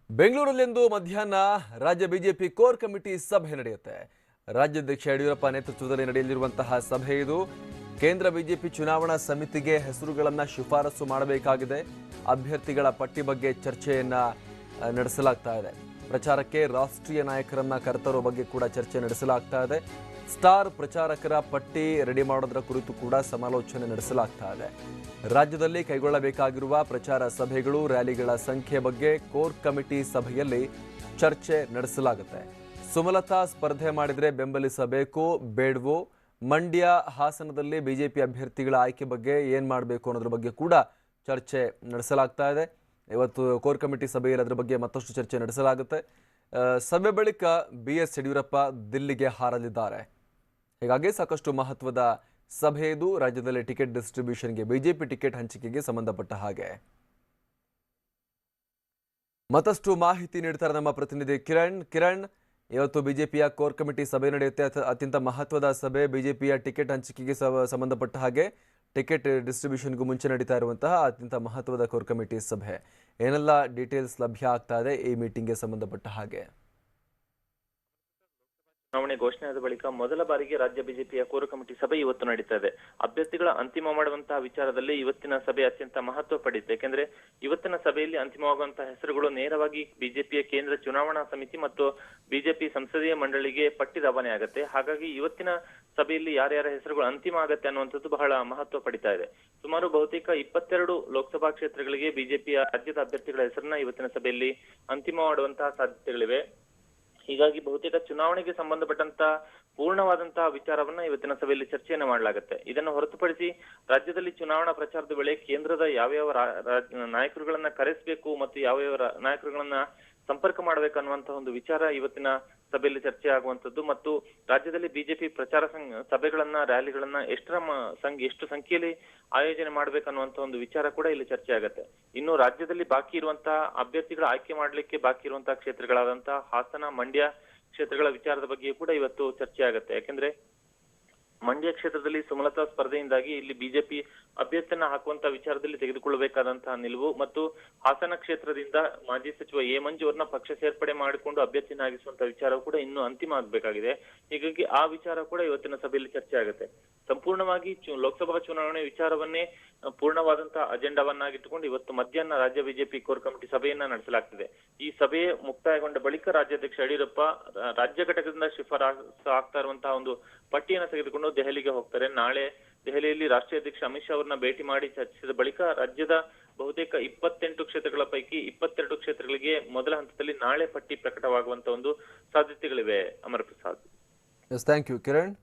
ಬೆಂಗಳೂರಲ್ಲಿಂದು ಮಧ್ಯಾಹ್ನ ರಾಜ್ಯ BJP core committee ಸಭೆ ನಡೆಯುತ್ತೆ. ರಾಜ್ಯಾಧ್ಯಕ್ಷ ಯಡಿಯೂರಪ್ಪ ನೇತೃತ್ವದಲ್ಲಿ ನಡೆಯಲಿರುವಂತಹ ಸಭೆ ಇದು. ಕೇಂದ್ರ ಬಿಜೆಪಿ ಚುನಾವಣಾ ಸಮಿತಿಗೆ ಹೆಸರುಗಳನ್ನು ಶಿಫಾರಸು ಮಾಡಬೇಕಾಗಿದೆ. ಅಭ್ಯರ್ಥಿಗಳ ಪಟ್ಟಿ ಬಗ್ಗೆ ಚರ್ಚೆಯನ್ನ ನಡೆಸಲಾಗ್ತಾ ಇದೆ. ಪ್ರಚಾರಕ್ಕೆ ರಾಷ್ಟ್ರೀಯ ನಾಯಕರನ್ನ ಕರೆತರೋ ಬಗ್ಗೆ ಕೂಡ ಚರ್ಚೆ ನಡೆಸಲಾಗ್ತಾ ಇದೆ. ಸ್ಟಾರ್ ಪ್ರಚಾರಕರ ಪಟ್ಟಿ ರೆಡಿ ಮಾಡೋದರ ಕುರಿತು ಕೂಡ ಸಮಾಲೋಚನೆ ನಡೆಸಲಾಗ್ತಾ ಇದೆ. ರಾಜ್ಯದಲ್ಲಿ ಕೈಗೊಳ್ಳಬೇಕಾಗಿರುವ ಪ್ರಚಾರ ಸಭೆಗಳು, ರ್ಯಾಲಿಗಳ ಸಂಖ್ಯೆ ಬಗ್ಗೆ ಕೋರ್ ಕಮಿಟಿ ಸಭೆಯಲ್ಲಿ ಚರ್ಚೆ ನಡೆಸಲಾಗುತ್ತೆ. ಸುಮಲತಾ ಸ್ಪರ್ಧೆ ಮಾಡಿದರೆ ಬೆಂಬಲಿಸಬೇಕೋ ಬೇಡವೋ, ಮಂಡ್ಯ ಹಾಸನದಲ್ಲಿ ಬಿಜೆಪಿ ಅಭ್ಯರ್ಥಿಗಳ ಆಯ್ಕೆ ಬಗ್ಗೆ ಏನು ಮಾಡಬೇಕು ಅನ್ನೋದ್ರ ಬಗ್ಗೆ ಕೂಡ ಚರ್ಚೆ ನಡೆಸಲಾಗ್ತಾ ಇದೆ. ಇವತ್ತು ಕೋರ್ ಕಮಿಟಿ ಸಭೆಯಲ್ಲಿ ಅದರ ಬಗ್ಗೆ ಮತ್ತಷ್ಟು ಚರ್ಚೆ ನಡೆಸಲಾಗುತ್ತೆ. ಸಭೆ ಬಳಿಕ BS ಯಡಿಯೂರಪ್ಪ ದಿಲ್ಲಿಗೆ ಹಾರಲಿದ್ದಾರೆ. ಹೀಗಾಗಿ ಸಾಕಷ್ಟು ಮಹತ್ವದ ಸಭೆ ಇದು. ರಾಜ್ಯದಲ್ಲಿ ಟಿಕೆಟ್ ಡಿಸ್ಟ್ರಿಬ್ಯೂಷನ್ಗೆ, ಬಿಜೆಪಿ ಟಿಕೆಟ್ ಹಂಚಿಕೆಗೆ ಸಂಬಂಧಪಟ್ಟ ಹಾಗೆ ಮತ್ತಷ್ಟು ಮಾಹಿತಿ ನೀಡ್ತಾರೆ ನಮ್ಮ ಪ್ರತಿನಿಧಿ ಕಿರಣ್. ಇವತ್ತು ಬಿಜೆಪಿಯ ಕೋರ್ ಕಮಿಟಿ ಸಭೆ ನಡೆಯುತ್ತೆ. ಅತ್ಯಂತ ಮಹತ್ವದ ಸಭೆ. ಬಿಜೆಪಿಯ ಟಿಕೆಟ್ ಹಂಚಿಕೆಗೆ ಸಂಬಂಧಪಟ್ಟ ಹಾಗೆ, ಟಿಕೆಟ್ ಡಿಸ್ಟ್ರಿಬ್ಯೂಷನ್ಗೂ ಮುಂಚೆ ನಡೀತಾ ಇರುವಂತಹ ಅತ್ಯಂತ ಮಹತ್ವದ ಕೋರ್ ಕಮಿಟಿ ಸಭೆ. ಏನೆಲ್ಲ ಡೀಟೇಲ್ಸ್ ಲಭ್ಯ ಆಗ್ತಾ ಇದೆ ಈ ಮೀಟಿಂಗ್ಗೆ ಸಂಬಂಧಪಟ್ಟ ಹಾಗೆ? ಚುನಾವಣೆ ಘೋಷಣೆಯಾದ ಬಳಿಕ ಮೊದಲ ಬಾರಿಗೆ ರಾಜ್ಯ ಬಿಜೆಪಿಯ ಕೋರ್ ಕಮಿಟಿ ಸಭೆ ಇವತ್ತು ನಡೀತಾ ಇದೆ. ಅಭ್ಯರ್ಥಿಗಳ ಅಂತಿಮ ಮಾಡುವಂತಹ ವಿಚಾರದಲ್ಲಿ ಇವತ್ತಿನ ಸಭೆ ಅತ್ಯಂತ ಮಹತ್ವ ಪಡೆಯುತ್ತೆ. ಯಾಕೆಂದ್ರೆ ಇವತ್ತಿನ ಸಭೆಯಲ್ಲಿ ಅಂತಿಮವಾಗುವಂತಹ ಹೆಸರುಗಳು ನೇರವಾಗಿ ಬಿಜೆಪಿಯ ಕೇಂದ್ರ ಚುನಾವಣಾ ಸಮಿತಿ ಮತ್ತು ಬಿಜೆಪಿ ಸಂಸದೀಯ ಮಂಡಳಿಗೆ ಪಟ್ಟಿ ರವಾನೆ ಆಗುತ್ತೆ. ಹಾಗಾಗಿ ಇವತ್ತಿನ ಸಭೆಯಲ್ಲಿ ಯಾರ್ಯಾರ ಹೆಸರುಗಳು ಅಂತಿಮ ಆಗತ್ತೆ ಅನ್ನುವಂಥದ್ದು ಬಹಳ ಮಹತ್ವ ಪಡಿತಾ ಇದೆ. ಸುಮಾರು ಬಹುತೇಕ 22 ಲೋಕಸಭಾ ಕ್ಷೇತ್ರಗಳಿಗೆ ಬಿಜೆಪಿಯ ರಾಜ್ಯದ ಅಭ್ಯರ್ಥಿಗಳ ಹೆಸರನ್ನ ಇವತ್ತಿನ ಸಭೆಯಲ್ಲಿ ಅಂತಿಮ ಮಾಡುವಂತಹ ಸಾಧ್ಯತೆಗಳಿವೆ. ಹೀಗಾಗಿ ಬಹುತೇಕ ಚುನಾವಣೆಗೆ ಸಂಬಂಧಪಟ್ಟಂತ ಪೂರ್ಣವಾದಂತಹ ವಿಚಾರವನ್ನ ಇವತ್ತಿನ ಸಭೆಯಲ್ಲಿ ಚರ್ಚೆಯನ್ನ ಮಾಡಲಾಗುತ್ತೆ. ಇದನ್ನು ಹೊರತುಪಡಿಸಿ ರಾಜ್ಯದಲ್ಲಿ ಚುನಾವಣಾ ಪ್ರಚಾರದ ವೇಳೆ ಕೇಂದ್ರದ ಯಾವ್ಯಾವ ನಾಯಕರುಗಳನ್ನ ಕರೆಸಬೇಕು ಮತ್ತು ಯಾವ್ಯಾವ ನಾಯಕರುಗಳನ್ನ ಸಂಪರ್ಕ ಮಾಡಬೇಕನ್ನುವಂತಹ ಒಂದು ವಿಚಾರ ಇವತ್ತಿನ ಸಭೆಯಲ್ಲಿ ಚರ್ಚೆ ಆಗುವಂತದ್ದು ಮತ್ತು ರಾಜ್ಯದಲ್ಲಿ ಬಿಜೆಪಿ ಪ್ರಚಾರ ಸಭೆಗಳನ್ನ, ರ್ಯಾಲಿಗಳನ್ನ ಎಷ್ಟು ಸಂಖ್ಯೆಯಲ್ಲಿ ಆಯೋಜನೆ ಮಾಡ್ಬೇಕನ್ನುವಂತ ಒಂದು ವಿಚಾರ ಕೂಡ ಇಲ್ಲಿ ಚರ್ಚೆ ಆಗುತ್ತೆ. ಇನ್ನು ರಾಜ್ಯದಲ್ಲಿ ಬಾಕಿ ಇರುವಂತಹ ಅಭ್ಯರ್ಥಿಗಳ ಆಯ್ಕೆ ಮಾಡ್ಲಿಕ್ಕೆ ಬಾಕಿ ಇರುವಂತಹ ಕ್ಷೇತ್ರಗಳಾದಂತಹ ಹಾಸನ, ಮಂಡ್ಯ ಕ್ಷೇತ್ರಗಳ ವಿಚಾರದ ಬಗ್ಗೆ ಕೂಡ ಇವತ್ತು ಚರ್ಚೆ ಆಗುತ್ತೆ. ಯಾಕೆಂದ್ರೆ ಮಂಡ್ಯ ಕ್ಷೇತ್ರದಲ್ಲಿ ಸುಮಲತಾ ಸ್ಪರ್ಧೆಯಿಂದಾಗಿ ಇಲ್ಲಿ ಬಿಜೆಪಿ ಅಭ್ಯರ್ಥಿಯನ್ನ ಹಾಕುವಂತ ವಿಚಾರದಲ್ಲಿ ತೆಗೆದುಕೊಳ್ಳಬೇಕಾದಂತಹ ನಿಲುವು ಮತ್ತು ಹಾಸನ ಕ್ಷೇತ್ರದಿಂದ ಮಾಜಿ ಸಚಿವ ಎ ಮಂಜು ಅವರನ್ನ ಪಕ್ಷ ಸೇರ್ಪಡೆ ಮಾಡಿಕೊಂಡು ಅಭ್ಯರ್ಥಿಯನ್ನಾಗಿಸುವಂತ ವಿಚಾರವು ಕೂಡ ಇನ್ನೂ ಅಂತಿಮ ಆಗ್ಬೇಕಾಗಿದೆ. ಹೀಗಾಗಿ ಆ ವಿಚಾರ ಕೂಡ ಇವತ್ತಿನ ಸಭೆಯಲ್ಲಿ ಚರ್ಚೆ ಆಗುತ್ತೆ. ಸಂಪೂರ್ಣವಾಗಿ ಲೋಕಸಭಾ ಚುನಾವಣೆ ವಿಚಾರವನ್ನೇ ಪೂರ್ಣವಾದಂತಹ ಅಜೆಂಡಾವನ್ನಾಗಿಟ್ಟುಕೊಂಡು ಇವತ್ತು ಮಧ್ಯಾಹ್ನ ರಾಜ್ಯ ಬಿಜೆಪಿ ಕೋರ್ ಕಮಿಟಿ ಸಭೆಯನ್ನ ನಡೆಸಲಾಗ್ತಿದೆ. ಈ ಸಭೆ ಮುಕ್ತಾಯಗೊಂಡ ಬಳಿಕ ರಾಜ್ಯಾಧ್ಯಕ್ಷ ಯಡಿಯೂರಪ್ಪ ರಾಜ್ಯ ಘಟಕದಿಂದ ಶಿಫಾರಸು ಆಗ್ತಾ ಇರುವಂತಹ ಒಂದು ಪಟ್ಟಿಯನ್ನು ತೆಗೆದುಕೊಂಡು ದೆಹಲಿಗೆ ಹೋಗ್ತಾರೆ. ನಾಳೆ ದೆಹಲಿಯಲ್ಲಿ ರಾಷ್ಟ್ರೀಯ ಅಧ್ಯಕ್ಷ ಅಮಿತ್ ಶಾ ಅವರನ್ನ ಭೇಟಿ ಮಾಡಿ ಚರ್ಚಿಸಿದ ಬಳಿಕ ರಾಜ್ಯದ ಬಹುತೇಕ 28 ಕ್ಷೇತ್ರಗಳ ಪೈಕಿ 22 ಕ್ಷೇತ್ರಗಳಿಗೆ ಮೊದಲ ಹಂತದಲ್ಲಿ ನಾಳೆ ಪಟ್ಟಿ ಪ್ರಕಟವಾಗುವಂತ ಒಂದು ಸಾಧ್ಯತೆಗಳಿವೆ. ಅಮರ್ ಪ್ರಸಾದ್. Thank you Kiran.